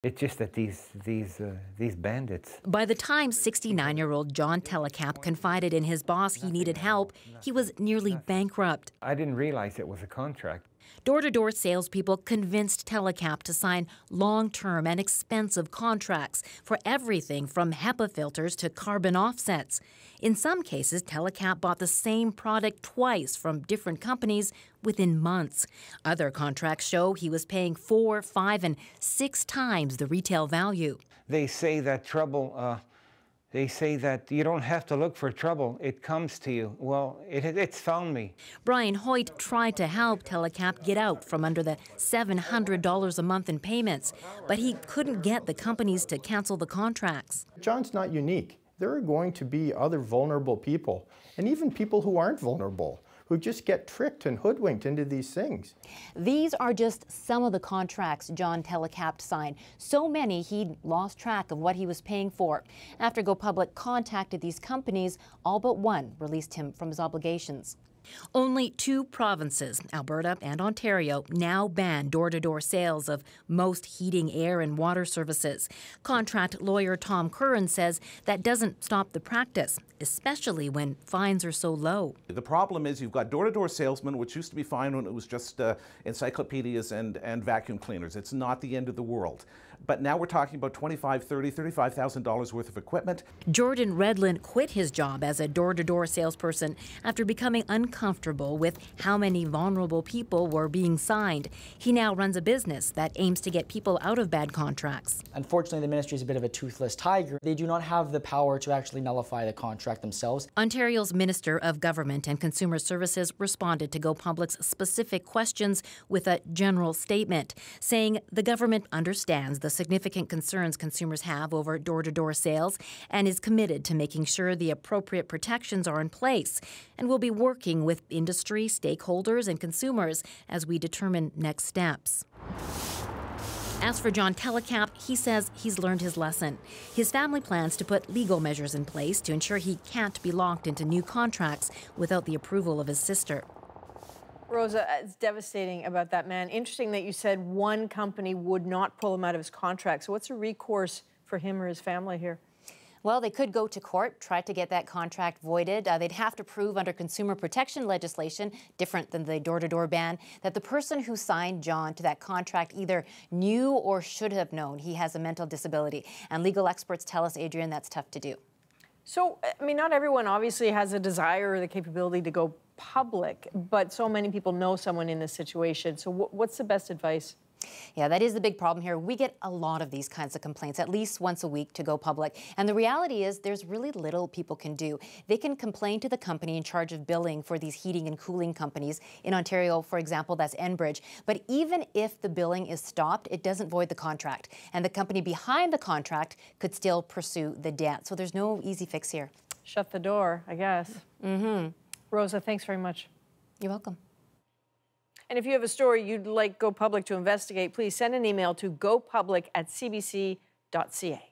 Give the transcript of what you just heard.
It's just that these bandits. By the time 69-year-old John Telecap confided in his boss he needed help, he was nearly bankrupt. I didn't realize it was a contract. Door-to-door salespeople convinced Telecap to sign long-term and expensive contracts for everything from HEPA filters to carbon offsets. In some cases, Telecap bought the same product twice from different companies within months. Other contracts show he was paying 4, 5, and 6 times the retail value. They say that they say that you don't have to look for trouble, it comes to you. Well, it's found me. Brian Hoyt tried to help Telecap get out from under the $700 a month in payments, but he couldn't get the companies to cancel the contracts. John's not unique. There are going to be other vulnerable people, and even people who aren't vulnerable, who just get tricked and hoodwinked into these things. These are just some of the contracts John Telecap signed. So many he'd lost track of what he was paying for. After Go Public contacted these companies, all but one released him from his obligations. Only 2 provinces, Alberta and Ontario, now ban door-to-door sales of most heating, air and water services. Contract lawyer Tom Curran says that doesn't stop the practice, especially when fines are so low. The problem is you've got door-to-door salesmen, which used to be fine when it was just encyclopedias and vacuum cleaners. It's not the end of the world. But now we're talking about $25,000, $30,000, $35,000 worth of equipment. Jordan Redland quit his job as a door-to-door salesperson after becoming uncomfortable with how many vulnerable people were being signed. He now runs a business that aims to get people out of bad contracts. Unfortunately, the ministry is a bit of a toothless tiger. They do not have the power to actually nullify the contract themselves. Ontario's Minister of Government and Consumer Services responded to Go Public's specific questions with a general statement, saying the government understands the significant concerns consumers have over door-to-door sales and is committed to making sure the appropriate protections are in place, and will be working with industry, stakeholders, and consumers as we determine next steps. As for John Telecap, he says he's learned his lesson. His family plans to put legal measures in place to ensure he can't be locked into new contracts without the approval of his sister. Rosa, it's devastating about that man. Interesting that you said one company would not pull him out of his contract. So what's a recourse for him or his family here? Well, they could go to court, try to get that contract voided. They'd have to prove under consumer protection legislation, different than the door-to-door ban, that the person who signed John to that contract either knew or should have known he has a mental disability. And legal experts tell us, Adrian, that's tough to do. So, I mean, not everyone obviously has a desire or the capability to go public, but so many people know someone in this situation. So what's the best advice? Yeah, that is the big problem here. We get a lot of these kinds of complaints, at least once a week, to Go Public. And the reality is there's really little people can do. They can complain to the company in charge of billing for these heating and cooling companies. In Ontario, for example, that's Enbridge. But even if the billing is stopped, it doesn't void the contract. And the company behind the contract could still pursue the debt. So there's no easy fix here. Shut the door, I guess. Mm-hmm. Rosa, thanks very much. You're welcome. And if you have a story you'd like Go Public to investigate, please send an email to gopublic@cbc.ca.